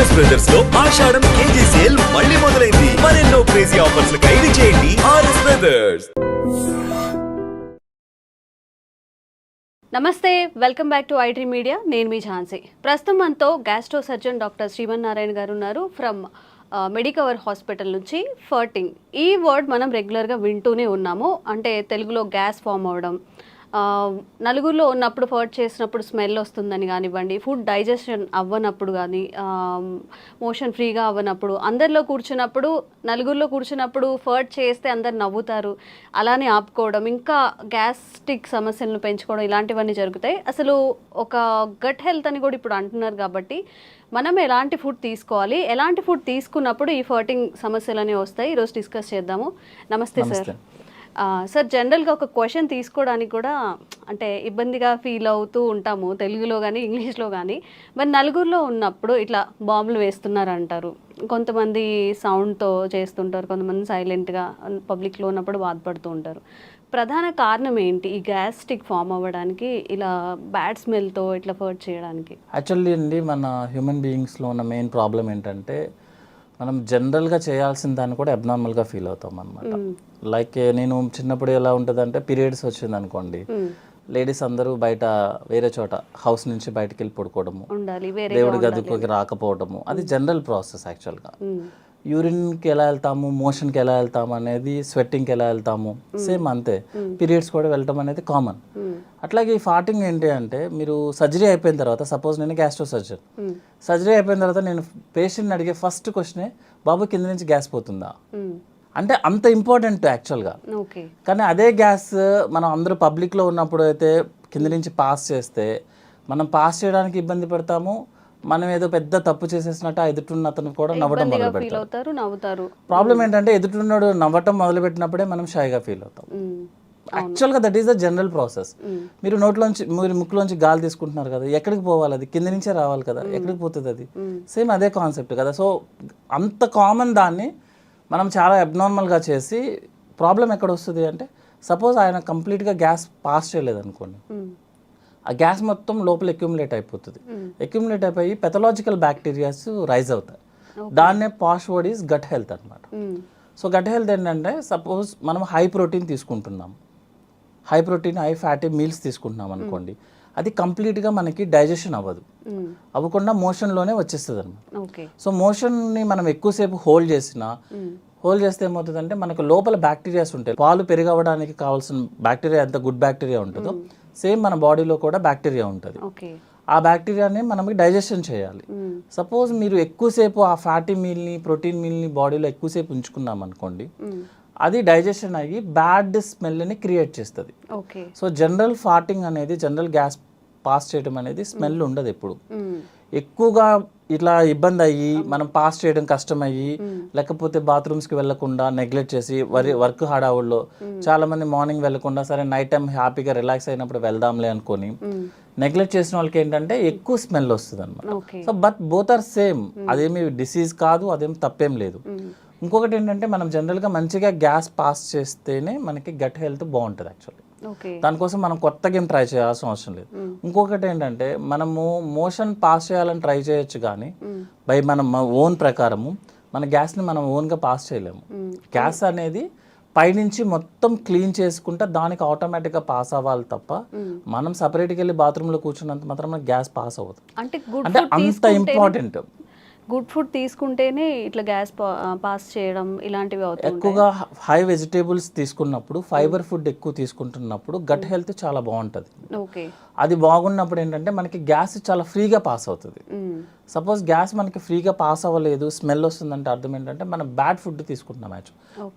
RS brothers లో ఆషాఢం KG sale మళ్ళీ మొదలైంది. మరెన్నో క్రేజీ ఆఫర్స్ ఖైదీ చేయండి ఆర్ఎస్ బ్రదర్స్. నమస్తే, welcome back to iDream media. నేను మీ ఝాన్సీ. ప్రస్తుతం మనతో గ్యాస్ట్రో సర్జన్ డాక్టర్ శ్రీమన్నారాయణ గారు ఉన్నారు ఫ్రమ్ మెడికవర్ హాస్పిటల్ నుంచి. ఫర్టింగ్ ఈ వర్డ్ మనం రెగ్యులర్గా వింటూనే ఉన్నాము. అంటే తెలుగులో గ్యాస్ ఫామ్ అవ్వడం, నలుగురిలో ఉన్నప్పుడు ఫర్ట్ చేసినప్పుడు స్మెల్ వస్తుందని కానివ్వండి, ఫుడ్ డైజెషన్ అవ్వనప్పుడు కానీ, మోషన్ ఫ్రీగా అవ్వనప్పుడు, అందరిలో కూర్చున్నప్పుడు నలుగురిలో కూర్చున్నప్పుడు ఫర్ట్ చేస్తే అందరు నవ్వుతారు, అలానే ఆపుకోవడం, ఇంకా గ్యాస్ట్రిక్ సమస్యలను పెంచుకోవడం, ఇలాంటివన్నీ జరుగుతాయి. అసలు ఒక గట్ హెల్త్ అని కూడా ఇప్పుడు అంటున్నారు. కాబట్టి మనం ఎలాంటి ఫుడ్ తీసుకోవాలి, ఎలాంటి ఫుడ్ తీసుకున్నప్పుడు ఈ ఫర్టింగ్ సమస్యలు అనేవి వస్తాయి, ఈరోజు డిస్కస్ చేద్దాము. నమస్తే సార్. సార్, జనరల్గా ఒక క్వశ్చన్ తీసుకోవడానికి కూడా అంటే ఇబ్బందిగా ఫీల్ అవుతూ ఉంటాము, తెలుగులో కానీ ఇంగ్లీష్లో కానీ. మరి నలుగురిలో ఉన్నప్పుడు ఇట్లా బాంబులు వేస్తున్నారు అంటారు, కొంతమంది సౌండ్తో చేస్తుంటారు, కొంతమంది సైలెంట్గా పబ్లిక్లో ఉన్నప్పుడు బాధపడుతూ ఉంటారు. ప్రధాన కారణం ఏంటి ఈ గ్యాస్ట్రిక్ ఫామ్ అవ్వడానికి, ఇలా బ్యాడ్ స్మెల్తో ఇట్లా ఫర్ట్ చేయడానికి? యాక్చువల్లీ అండి, మన హ్యూమన్ బీయింగ్స్లో ఉన్న మెయిన్ ప్రాబ్లం ఏంటంటే మనం జనరల్గా చేయాల్సిన దాన్ని కూడా అబ్నార్మల్గా ఫీల్ అవుతాం అనమాట. లైక్ నేను చిన్నప్పుడు ఎలా ఉంటుందంటే, పీరియడ్స్ వచ్చింది అనుకోండి, లేడీస్ అందరూ బయట వేరే చోట హౌస్ నుంచి బయటకు వెళ్ళి పడుకోవడము, దేవుడి గదికి రాకపోవడము, అది జనరల్ ప్రాసెస్. యాక్చువల్గా యూరిన్కి ఎలా వెళ్తాము, మోషన్కి ఎలా వెళ్తాము అనేది, స్వెట్టింగ్కి ఎలా వెళ్తాము, సేమ్ అంతే. పీరియడ్స్ కూడా వెళ్ళటం అనేది కామన్. అట్లాగే ఈ ఫార్టింగ్ ఏంటి అంటే, మీరు సర్జరీ అయిపోయిన తర్వాత, సపోజ్ నేను గ్యాస్ట్రో సర్జన్, సర్జరీ అయిపోయిన తర్వాత నేను పేషెంట్ని అడిగే ఫస్ట్ క్వశ్చనే, బాబు కింద నుంచి గ్యాస్ పోతుందా అంటే. అంత ఇంపార్టెంట్ యాక్చువల్గా. కానీ అదే గ్యాస్ మనం అందరూ పబ్లిక్లో ఉన్నప్పుడు అయితే కింద నుంచి పాస్ చేస్తే, మనం పాస్ చేయడానికి ఇబ్బంది పడతాము, మనం ఏదో పెద్ద తప్పు చేసేసినట్టు ఆ ఎదుటిన్న అతను కూడా నవ్వటం మొదలు పెడతారు. ప్రాబ్లం ఏంటంటే, ఎదుటిన్నాడు నవ్వటం మొదలు పెట్టినప్పుడే మనం షైగా ఫీల్ అవుతాం. యాక్చువల్గా that is the general process. మీరు నోట్లోంచి, మీరు ముక్కులోంచి గాలి తీసుకుంటున్నారు కదా, ఎక్కడికి పోవాలి? అది కింద నుంచే రావాలి కదా, ఎక్కడికి పోతుంది అది? సేమ్ అదే కాన్సెప్ట్ కదా. సో అంత కామన్ దాన్ని మనం చాలా అబ్నార్మల్గా చేసి, ప్రాబ్లం ఎక్కడ వస్తుంది అంటే, సపోజ్ ఆయన కంప్లీట్గా గ్యాస్ పాస్ చేయలేదు అనుకోండి, ఆ గ్యాస్ మొత్తం లోపల అక్యుములేట్ అయిపోతుంది. అక్యుములేట్ అయిపోయి పెథలాజికల్ బ్యాక్టీరియాస్ రైజ్ అవుతాయి. దాన్నే పాష్ వర్డ్ ఈజ్ గట్ హెల్త్ అనమాట. సో గట్ హెల్త్ ఏంటంటే, సపోజ్ మనం హై ప్రోటీన్ తీసుకుంటున్నాం, high protein high fatty meals తీసుకుంటున్నాం అనుకోండి, అది కంప్లీట్గా మనకి డైజెషన్ అవ్వకుండా మోషన్లోనే వచ్చేస్తుంది అనమాట. సో మోషన్ని మనం ఎక్కువసేపు హోల్డ్ చేస్తే ఏమవుతుందంటే, మనకు లోపల బ్యాక్టీరియాస్ ఉంటాయి. పాలు పెరిగవడానికి కావాల్సిన బ్యాక్టీరియా ఎంత గుడ్ బ్యాక్టీరియా ఉంటుందో, సేమ్ మన బాడీలో కూడా బ్యాక్టీరియా ఉంటుంది. ఆ బ్యాక్టీరియాని మనం డైజెషన్ చేయాలి. సపోజ్ మీరు ఎక్కువసేపు ఆ ఫ్యాటీ మీల్ని, ప్రోటీన్ మీల్ని బాడీలో ఎక్కువసేపు ఉంచుకున్నాం అనుకోండి, అది డైజెషన్ అయ్యి బ్యాడ్ స్మెల్ని క్రియేట్ చేస్తుంది. సో జనరల్ ఫార్టింగ్ అనేది, జనరల్ గ్యాస్ పాస్ చేయడం అనేది స్మెల్ ఉండదు ఎప్పుడు. ఎక్కువగా ఇట్లా ఇబ్బంది అయ్యి మనం పాస్ చేయడం కష్టమయ్యి, లేకపోతే బాత్రూమ్స్కి వెళ్లకుండా నెగ్లెక్ట్ చేసి, వర్క్ హడావుల్లో చాలా మంది మార్నింగ్ వెళ్లకుండా, సరే నైట్ టైం హ్యాపీగా రిలాక్స్ అయినప్పుడు వెళ్దాంలే అనుకొని నెగ్లెక్ట్ చేసిన వాళ్ళకి ఏంటంటే ఎక్కువ స్మెల్ వస్తుంది అనమాట. So but both are same. అదేమి డిసీజ్ కాదు, అదేమి తప్పేం లేదు. ఇంకొకటి ఏంటంటే, మనం జనరల్గా మంచిగా గ్యాస్ పాస్ చేస్తేనే మనకి గట్ హెల్త్ బాగుంటుంది యాక్చువల్లీ. దానికోసం మనం కొత్తగా ఏం ట్రై చేయాల్సిన అవసరం లేదు. ఇంకొకటి ఏంటంటే, మనము మోషన్ పాస్ చేయాలని ట్రై చేయొచ్చు, కానీ బై మన ఓన్ ప్రకారము మన గ్యాస్ని మనం ఓన్గా పాస్ చేయలేము. గ్యాస్ అనేది పైనుంచి మొత్తం క్లీన్ చేసుకుంటే దానికి ఆటోమేటిక్గా పాస్ అవ్వాలి తప్ప, మనం సపరేట్గా వెళ్ళి బాత్రూంలో కూర్చున్నంత మాత్రం గ్యాస్ పాస్ అవ్వదు. అంటే అంత ఇంపార్టెంట్. గుడ్ ఫుడ్ తీసుకుంటేనే ఇట్లా గ్యాస్ పాస్ చేయడం ఇలాంటివి అవుతాయి. ఎక్కువగా హై వెజిటేబుల్స్ తీసుకున్నప్పుడు, ఫైబర్ ఫుడ్ ఎక్కువ తీసుకుంటున్నప్పుడు గట్ హెల్త్ చాలా బాగుంటుంది. అది బాగున్నప్పుడు ఏంటంటే మనకి గ్యాస్ చాలా ఫ్రీగా పాస్ అవుతుంది. సపోజ్ గ్యాస్ మనకి ఫ్రీగా పాస్ అవ్వలేదు, స్మెల్ వస్తుందంటే అర్థం ఏంటంటే మనం బ్యాడ్ ఫుడ్ తీసుకుంటున్నాం.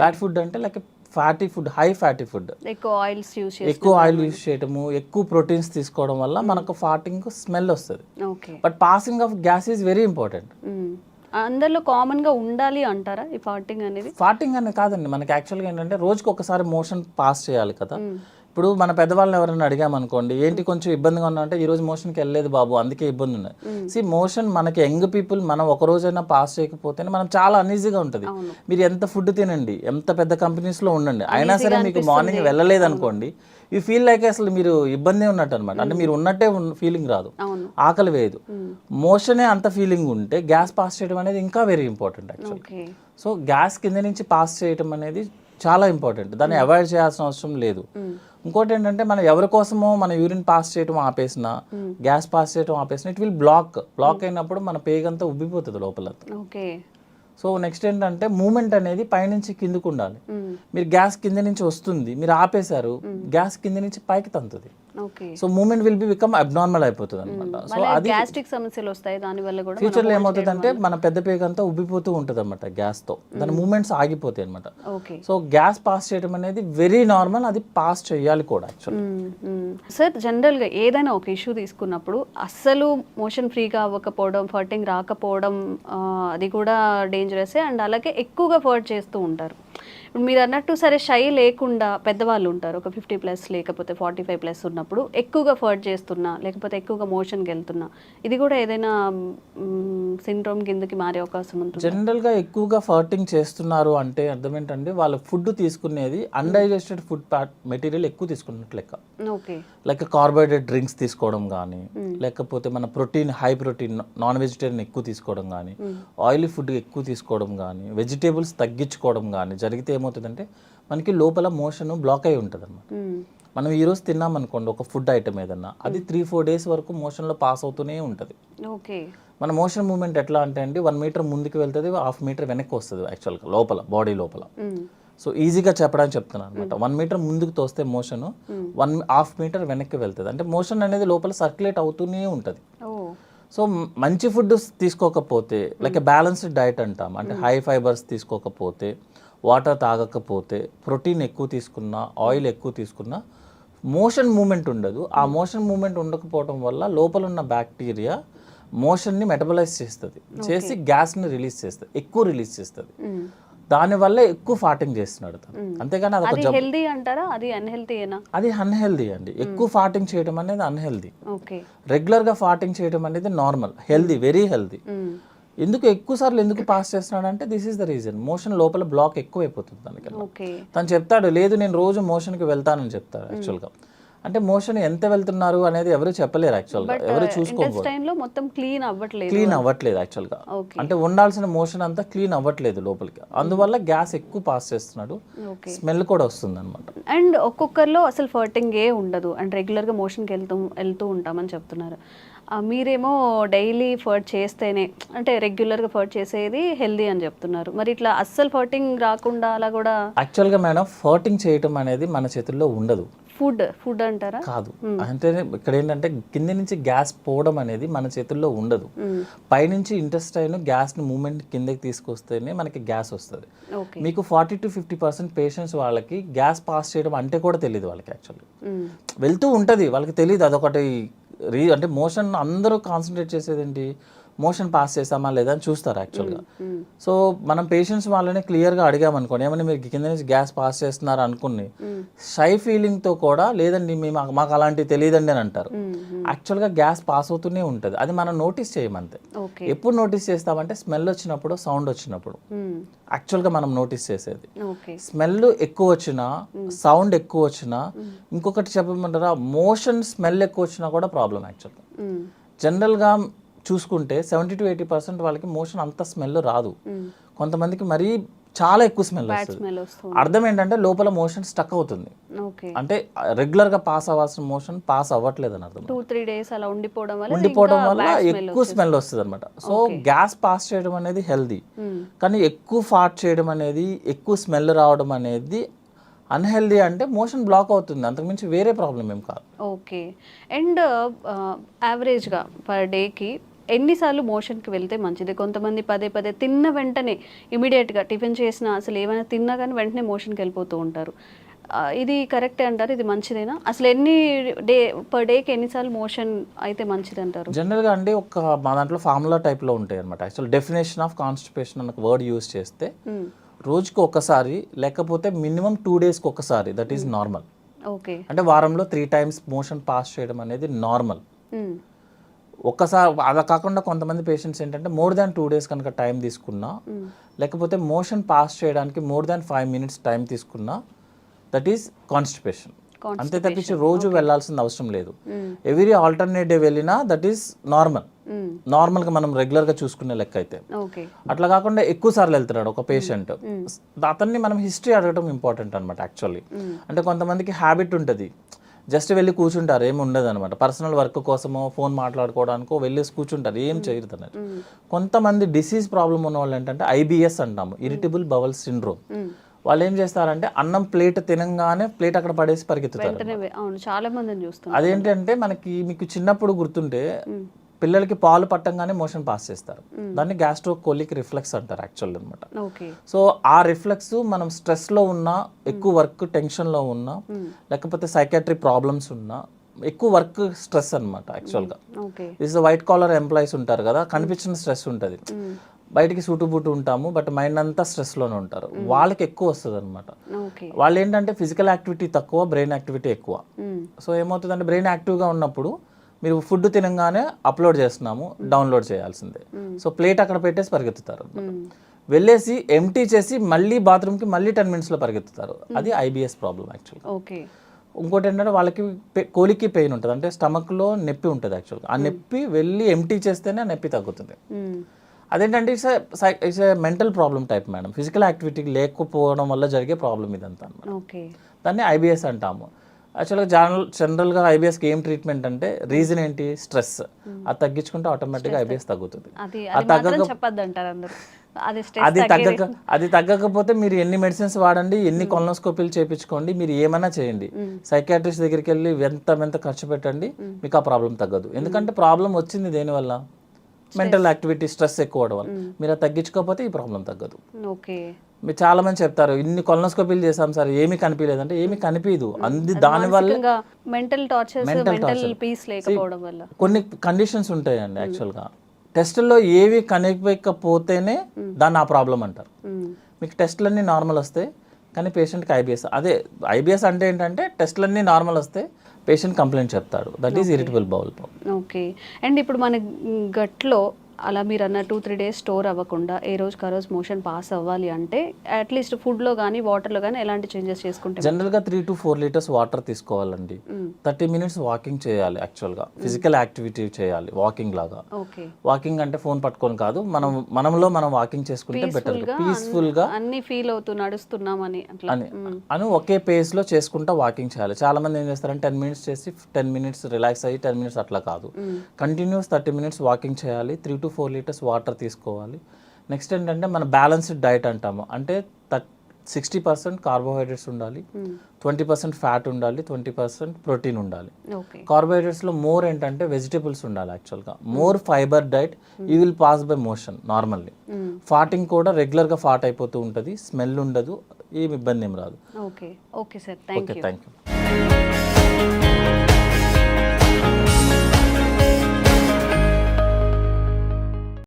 బ్యాడ్ ఫుడ్ అంటే like fatty food, high fatty food, ఎక్కువ ఆయిల్ యూస్ చేయడము, ఎక్కువ ప్రోటీన్స్ తీసుకోవడం వల్ల మనకు ఫార్టింగ్ స్మెల్ వస్తుంది. But passing of gas is very important. అందరిలో కామన్ గా ఉండాలి అంటారా ఈ ఫార్టింగ్ అనేది? ఫార్టింగ్ అనేది కాదండి, మనకి యాక్చువల్గా ఏంటంటే రోజుకి ఒకసారి మోషన్ పాస్ చేయాలి కదా. ఇప్పుడు మన పెద్దవాళ్ళని ఎవరైనా అడిగామనుకోండి, ఏంటి కొంచెం ఇబ్బందిగా ఉన్నా అంటే, ఈ రోజు మోషన్కి వెళ్ళలేదు బాబు అందుకే ఇబ్బంది ఉన్నది. మోషన్ మనకి యంగ్ పీపుల్ మనం ఒక రోజైనా పాస్ చేయకపోతేనే మనం చాలా అన్ఈజీగా ఉంటుంది. మీరు ఎంత ఫుడ్ తినండి, ఎంత పెద్ద కంపెనీస్లో ఉండండి, అయినా సరే మీకు మార్నింగ్ వెళ్ళలేదు అనుకోండి, యూ ఫీల్ లైక్ అసలు మీరు ఇబ్బంది ఉన్నట్టు అనమాట. అంటే మీరు ఉన్నట్టే ఫీలింగ్ రాదు, ఆకలి వేయదు. మోషనే అంత ఫీలింగ్ ఉంటే గ్యాస్ పాస్ చేయడం అనేది ఇంకా very important actually. So gas కింద నుంచి పాస్ చేయడం అనేది చాలా ఇంపార్టెంట్, దాన్ని అవాయిడ్ చేయాల్సిన అవసరం లేదు. ఇంకోటి ఏంటంటే మనం ఎవరి కోసమో మన యూరిన్ పాస్ చేయడం ఆపేసిన, గ్యాస్ పాస్ చేయడం ఆపేసిన, ఇట్ విల్ బ్లాక్ అయినప్పుడు మన పేగంతా ఉబ్బిపోతుంది లోపల. సో నెక్స్ట్ ఏంటంటే మూమెంట్ అనేది పైనుంచి కిందకు ఉండాలి. మీరు గ్యాస్ కింద నుంచి వస్తుంది, మీరు ఆపేశారు, గ్యాస్ కింద నుంచి పైకి తంతుంది. So moment will be become abnormal అయిపోతుంది అనమాట. సో అది గ్యాస్ట్రిక్ సమస్యలు వస్తాయి దాని వల్ల కూడా. ఫ్యూచర్లో ఏమవుతుంది అంటే మన పెద్ద పేగ అంతా ఉబ్బిపోతూ ఉంటుంది అనమాట గ్యాస్ తో, దాని మూమెంట్స్ ఆగిపోతాయి అనమాట. సో గ్యాస్ పాస్ చేయడం అనేది వెరీ నార్మల్, అది పాస్ చేయాలి కూడా యాక్చువల్లీ. సార్ జనరల్ గా ఏదైనా ఒక ఇష్యూ తీసుకున్నప్పుడు అస్సలు మోషన్ ఫ్రీగా అవ్వకపోవడం, ఫర్టింగ్ రాకపోవడం, అది కూడా డేంజరస్. అండ్ అలాగే ఎక్కువగా ఫర్ట్ చేస్తూ ఉంటారు. ఇప్పుడు మీరు అన్నట్టు సరే షై లేకుండా పెద్దవాళ్ళు ఉంటారు, ఒక 50+ లేకపోతే 45+ ఉన్నప్పుడు ఎక్కువగా ఫర్ట్ చేస్తున్నా, లేకపోతే ఎక్కువగా మోషన్కి వెళ్తున్నా, ఇది కూడా ఏదైనా సిండ్రోమ్ కిందకి మారే అవకాశం ఉంటుంది. జనరల్గా ఎక్కువగా ఫర్టింగ్ చేస్తున్నారు అంటే అర్థం ఏంటంటే వాళ్ళు ఫుడ్ తీసుకునేది అన్డైజెస్టెడ్ ఫుడ్ మెటీరియల్ ఎక్కువ తీసుకున్నట్టు లెక్క. లైక్ కార్బోహైడ్రేట్ డ్రింక్స్ తీసుకోవడం కానీ, లేకపోతే మన protein high protein non vegetarian ఎక్కువ తీసుకోవడం కానీ, ఆయిలీ ఫుడ్ ఎక్కువ తీసుకోవడం కానీ, వెజిటేబుల్స్ తగ్గించుకోవడం కానీ జరిగితే ఏమవుతుందంటే మనకి లోపల మోషన్ బ్లాక్ అయి ఉంటుంది అనమాట. మనం ఈరోజు తిన్నాం అనుకోండి ఒక ఫుడ్ ఐటమ్ ఏదన్నా, అది 3-4 డేస్ వరకు మోషన్లో పాస్ అవుతూనే ఉంటుంది. మన మోషన్ మూవ్మెంట్ ఎట్లా అంటే అండి 1 మీటర్ ముందుకు వెళ్తుంది, 1/2 మీటర్ వెనక్కి వస్తుంది యాక్చువల్గా లోపల బాడీ లోపల. సో ఈజీగా చెప్పడానికి చెప్తున్నాను అనమాట. 1 మీటర్ ముందుకు తోస్తే మోషన్ 1/2 మీటర్ వెనక్కి వెళ్తుంది. అంటే మోషన్ అనేది లోపల సర్క్యులేట్ అవుతూనే ఉంటుంది. సో మంచి ఫుడ్ తీసుకోకపోతే, లైక్ బ్యాలెన్స్డ్ డైట్ అంటాం, అంటే హై ఫైబర్స్ తీసుకోకపోతే, వాటర్ తాగకపోతే, ప్రోటీన్ ఎక్కువ తీసుకున్నా, ఆయిల్ ఎక్కువ తీసుకున్నా మోషన్ మూమెంట్ ఉండదు. ఆ మోషన్ మూమెంట్ ఉండకపోవడం వల్ల లోపల ఉన్న బ్యాక్టీరియా మోషన్ని మెటబలైజ్ చేస్తుంది, చేసి గ్యాస్ని రిలీజ్ చేస్తుంది, ఎక్కువ రిలీజ్ చేస్తుంది. దానివల్ల ఎక్కువ ఫార్టింగ్ చేస్తున్నాడు తను. అంతేగాని అది హెల్దీ అంటారా, అది అన్హెల్దీయేనా? అది అన్హెల్దీ అండి. ఎక్కువ ఫార్టింగ్ చేయడం అనేది అన్హెల్దీ. రెగ్యులర్గా ఫార్టింగ్ చేయడం అనేది నార్మల్, హెల్దీ, వెరీ హెల్దీ. ఎందుకు ఎక్కువ సార్లు ఎందుకు పాస్ చేస్తున్నాడు అంటే this is the reason, motion లోపల బ్లాక్ ఎక్కువ అయిపోతుంది దానికి. తను చెప్తాడు లేదు నేను రోజు మోషన్కి వెళ్తానని చెప్తాడు యాక్చువల్గా. అంటే మోషన్ ఎంత వెళ్తున్నారు అనేది ఎవరు చెప్పలేరు యాక్చువల్గా, ఎవరు చూసుకోకూడదు. మొత్తం క్లీన్ అవ్వట్లేదు యాక్చువల్గా. అంటే ఉండాల్సిన మోషన్ అంతా క్లీన్ అవ్వట్లేదు లోపలికి, అందువల్ల గ్యాస్ ఎక్కువ పాస్ చేస్తున్నాడు, స్మెల్ కూడా వస్తుంది అనమాట. అండ్ ఒక్కొక్కరిలో అసలు ఫర్టింగ్ ఏ ఉండదు, అండ్ రెగ్యులర్గా మోషన్కి వెళ్తూ ఉంటామని చెప్తున్నారు. మీరేమో డైలీ ఫర్ట్ చేస్తేనే, అంటే రెగ్యులర్గా ఫర్ట్ చేసేది హెల్దీ అని చెప్తున్నారు. మరి ఇట్లా అస్సలు ఫర్టింగ్ రాకుండా అలా కూడా? యాక్చువల్గా మేడం ఫర్టింగ్ చేయటం అనేది మన చేతుల్లో ఉండదు. ఫుడ్ అంటారా? కాదు. అంటే ఇక్కడ ఏంటంటే కింద నుంచి గ్యాస్ పోవడం అనేది మన చేతుల్లో ఉండదు. పైనుంచి ఇంటెస్టైన్ గ్యాస్ని మూమెంట్ కిందకి తీసుకొస్తేనే మనకి గ్యాస్ వస్తుంది. మీకు 40-50% పేషెంట్స్ వాళ్ళకి గ్యాస్ పాస్ చేయడం అంటే కూడా తెలియదు వాళ్ళకి. యాక్చువల్లీ వెళ్తూ ఉంటుంది, వాళ్ళకి తెలియదు. అదొకటి అంటే మోషన్ అందరూ కాన్సన్ట్రేట్ చేసేది ఏంటి, మోషన్ పాస్ చేసామా లేదా అని చూస్తారు యాక్చువల్గా. సో మనం పేషెంట్స్ వాళ్ళని క్లియర్గా అడిగామనుకోండి, ఏమన్నా మీరు కింద నుంచి గ్యాస్ పాస్ చేస్తున్నారు అనుకుని షై ఫీలింగ్తో కూడా లేదండి మాకు అలాంటివి తెలియదండి అని అంటారు. యాక్చువల్గా గ్యాస్ పాస్ అవుతూనే ఉంటుంది, అది మనం నోటీస్ చేయమంతే. ఎప్పుడు నోటీస్ చేస్తామంటే స్మెల్ వచ్చినప్పుడు, సౌండ్ వచ్చినప్పుడు యాక్చువల్గా మనం నోటీస్ చేసేది. స్మెల్ ఎక్కువ వచ్చినా, సౌండ్ ఎక్కువ వచ్చినా, ఇంకొకటి చెప్పమంటారా, మోషన్ స్మెల్ ఎక్కువ వచ్చినా కూడా ప్రాబ్లం యాక్చువల్గా. జనరల్గా చూసుకుంటే 70-80% వాళ్ళకి మోషన్ అంత స్మెల్ రాదు. కొంతమందికి మరీ చాలా ఎక్కువ స్మెల్ వస్తుంది. అర్థం ఏంటంటే లోపల మోషన్ స్టక్ అవుతుంది, అంటే రెగ్యులర్గా పాస్ అవ్వాల్సిన మోషన్ పాస్ అవ్వట్లేదు అని అర్థం. 2-3 days అలా ఉండిపోవడం వల్ల ఎక్కువ స్మెల్ వస్తుంది అనమాట. సో గ్యాస్ పాస్ చేయడం అనేది హెల్దీ, కానీ ఎక్కువ ఫార్ట్ చేయడం అనేది, ఎక్కువ స్మెల్ రావడం అనేది అన్హెల్దీ. అంటే మోషన్ బ్లాక్ అవుతుంది, అంతకుమించి వేరే ప్రాబ్లం ఏం కాదు. ఓకే. అండ్ యావరేజ్గా పర్ డేకి ఎన్నిసార్లు మోషన్కి వెళ్తే మంచిది? కొంతమంది పదే తిన్న వెంటనే ఇమీడియట్గా టిఫిన్ చేసినా, అసలు ఏమైనా తిన్నా కానీ వెంటనే మోషన్కి వెళ్ళిపోతూ ఉంటారు. ఇది కరెక్టే అంటారు? ఇది మంచిదేనా? అసలు పర్ డేకి ఎన్నిసార్లు మోషన్ అయితే మంచిది అంటారు? జనరల్గా అండి మా దాంట్లో ఫార్ములా టైప్లో ఉంటాయి అనమాట. యాక్చువల్ డెఫినేషన్ ఆఫ్ కాన్స్టిపేషన్ అన్న వర్డ్ యూజ్ చేస్తే రోజుకి ఒకసారి, లేకపోతే మినిమం 2 daysకి ఒకసారి, దట్ ఈస్ నార్మల్. ఓకే. అంటే వారంలో 3 టైమ్స్ మోషన్ పాస్ చేయడం అనేది నార్మల్. ఒక్కసారి అలా కాకుండా కొంతమంది పేషెంట్స్ ఏంటంటే మోర్ దాన్ 2 డేస్ కనుక టైం తీసుకున్నా, లేకపోతే మోషన్ పాస్ చేయడానికి మోర్ దాన్ 5 మినిట్స్ టైం తీసుకున్నా, దట్ ఈస్ కాన్స్టిపేషన్. అంతే తప్పించి రోజు వెళ్ళాల్సిన అవసరం లేదు. ఎవ్రీ ఆల్టర్నేట్ డే వెళ్ళినా దట్ ఈస్ నార్మల్గా మనం రెగ్యులర్గా చూసుకునే లెక్క అయితే. అట్లా కాకుండా ఎక్కువ సార్లు వెళ్తున్నాడు ఒక పేషెంట్, అతన్ని మనం హిస్టరీ అడగడం ఇంపార్టెంట్ అనమాట యాక్చువల్లీ. అంటే కొంతమందికి హ్యాబిట్ ఉంటుంది, జస్ట్ వెళ్ళి కూర్చుంటారు, ఏమి ఉండదు అనమాట. పర్సనల్ వర్క్ కోసమో ఫోన్ మాట్లాడుకోవడానికో వెళ్ళేసి కూర్చుంటారు, ఏం చేయరు అన్నట్టు. కొంతమంది డిసీజ్ ప్రాబ్లమ్ ఉన్న వాళ్ళు ఏంటంటే ఐబిఎస్ అంటాము, ఇరిటబుల్ బవల్ సిండ్రోమ్. వాళ్ళు ఏం చేస్తారంటే అన్నం ప్లేట్ తినంగానే ప్లేట్ అక్కడ పడేసి పరిగెత్తుతారు. చాలా మందిని చూస్తాం. అదేంటంటే మీకు చిన్నప్పుడు గుర్తుంటే పిల్లలకి పాలు పట్టంగానే మోషన్ పాస్ చేస్తారు, దాన్ని గ్యాస్ట్రోకోలిక్ రిఫ్లెక్స్ అంటారు యాక్చువల్ అనమాట. సో ఆ రిఫ్లెక్స్ మనం స్ట్రెస్లో ఉన్నా, ఎక్కువ వర్క్ టెన్షన్లో ఉన్నా, లేకపోతే సైకాట్రిక్ ప్రాబ్లమ్స్ ఉన్నా, ఎక్కువ వర్క్ స్ట్రెస్ అనమాట యాక్చువల్గా. దిస్ వైట్ కాలర్ ఎంప్లాయీస్ ఉంటారు కదా, కనిపించిన స్ట్రెస్ ఉంటుంది, బయటికి సూటుబుట్టు ఉంటాము, బట్ మైండ్ అంతా స్ట్రెస్లోనే ఉంటారు, వాళ్ళకి ఎక్కువ వస్తుంది అనమాట. వాళ్ళు ఏంటంటే ఫిజికల్ యాక్టివిటీ తక్కువ, బ్రెయిన్ యాక్టివిటీ ఎక్కువ. సో ఏమవుతుందంటే బ్రెయిన్ యాక్టివ్గా ఉన్నప్పుడు మీరు ఫుడ్ తినగానే అప్లోడ్ చేస్తున్నాము, డౌన్లోడ్ చేయాల్సిందే. సో ప్లేట్ అక్కడ పెట్టేసి పరిగెత్తుతారు, వెళ్ళేసి ఎంటీ చేసి మళ్ళీ బాత్రూమ్కి మళ్ళీ 10 మినిట్స్లో పరిగెత్తుతారు. అది ఐబిఎస్ ప్రాబ్లం యాక్చువల్గా. ఇంకోటి ఏంటంటే వాళ్ళకి కోలికి పెయిన్ ఉంటుంది, అంటే స్టమక్లో నొప్పి ఉంటుంది యాక్చువల్గా. ఆ నొప్పి వెళ్ళి ఎంటీ చేస్తేనే ఆ నొప్పి తగ్గుతుంది. అదేంటంటే it's a mental problem type madam, physical activity లేకపోవడం వల్ల జరిగే ప్రాబ్లం ఇదంతా అనమాట. దాన్ని ఐబిఎస్ అంటాము. యాక్చువల్గా జనరల్గా ఐబిఎస్కి ఏం ట్రీట్మెంట్ అంటే రీజన్ ఏంటి, స్ట్రెస్. అది తగ్గించుకుంటే ఆటోమేటిక్గా ఐబిఎస్ తగ్గుతుంది. అది తగ్గకపోతే మీరు ఎన్ని మెడిసిన్స్ వాడండి, ఎన్ని కొలనోస్కోపీలు చేయించుకోండి, మీరు ఏమైనా చేయండి, సైకాట్రిస్ట్ దగ్గరికి వెళ్ళి ఎంత ఖర్చు పెట్టండి, మీకు ఆ ప్రాబ్లం తగ్గదు. ఎందుకంటే ప్రాబ్లం వచ్చింది దేనివల్ల, మెంటల్ యాక్టివిటీ, స్ట్రెస్ ఎక్కువ అవడం వల్ల. మీరు అది తగ్గించుకోకపోతే ఈ ప్రాబ్లం తగ్గదు. మీరు చాలా మంది చెప్తారు ఇన్ని కొలనోస్కోపీలు చేసాం సార్ ఏమీ కనిపించలేదంటే, ఏమీ కనిపించదు. దానివల్ల కొన్ని కండిషన్స్ ఉంటాయండి యాక్చువల్గా. టెస్టుల్లో ఏవి కనిపించకపోతేనే దాన్ని ఆ ప్రాబ్లం అంటారు. మీకు టెస్టులన్నీ నార్మల్ వస్తాయి కానీ పేషెంట్కి ఐబిఎస్. అదే ఐబిఎస్ అంటే ఏంటంటే టెస్టులన్నీ నార్మల్ వస్తే పేషెంట్ కంప్లైంట్ చెప్తాడు, that is irritable bowel problem. Okay. And ఇప్పుడు మన గట్లో అలా మీరు అన్న 2-3 డేస్ స్టోర్ అవ్వకుండా ఏ రోజుకి ఆ రోజు మోషన్ పాస్ అవ్వాలి అంటే అట్లీస్ట్ ఫుడ్లో కానీ వాటర్లో కానీ ఎలాంటి చేంజెస్ చేసుకుంటే? జనరల్గా 3 to 4 లీటర్స్ వాటర్ తీసుకోవాలండి. 30 మినిట్స్ వాకింగ్ చేయాలి యాక్చువల్గా, ఫిజికల్ యాక్టివిటీ చేయాలి వాకింగ్ లాగా. వాకింగ్ అంటే ఫోన్ పట్టుకొని కాదు, మనం వాకింగ్ చేసుకుంటే బెటర్, పీస్ఫుల్గా అన్ని ఫీల్ అవుతూ నడుస్తున్నామని అని ఒకే పేస్లో చేసుకుంటా వాకింగ్ చేయాలి. చాలా మంది ఏం చేస్తారంటే 10 మినిట్స్ చేసి 10 మినిట్స్ రిలాక్స్ అయ్యి 10 మినిట్స్ అట్లా కాదు, కంటిన్యూస్ 30 మినిట్స్ వాకింగ్ చేయాలి, 3 to 4 లీటర్స్ వాటర్ తీసుకోవాలి. నెక్స్ట్ ఏంటంటే మన బ్యాలెన్స్డ్ డైట్ అంటాము, అంటే 60% కార్బోహైడ్రేట్స్ ఉండాలి, 20% ఫ్యాట్ ఉండాలి, 20% ప్రోటీన్ ఉండాలి. కార్బోహైడ్రేట్స్లో మోర్ ఏంటంటే వెజిటేబుల్స్ ఉండాలి యాక్చువల్గా, more fibre diet you will pass by motion normally. ఫాటింగ్ కూడా రెగ్యులర్గా ఫాట్ అయిపోతూ ఉంటుంది, స్మెల్ ఉండదు, ఏమి ఇబ్బంది ఏం రాదు. Okay sir, thank you.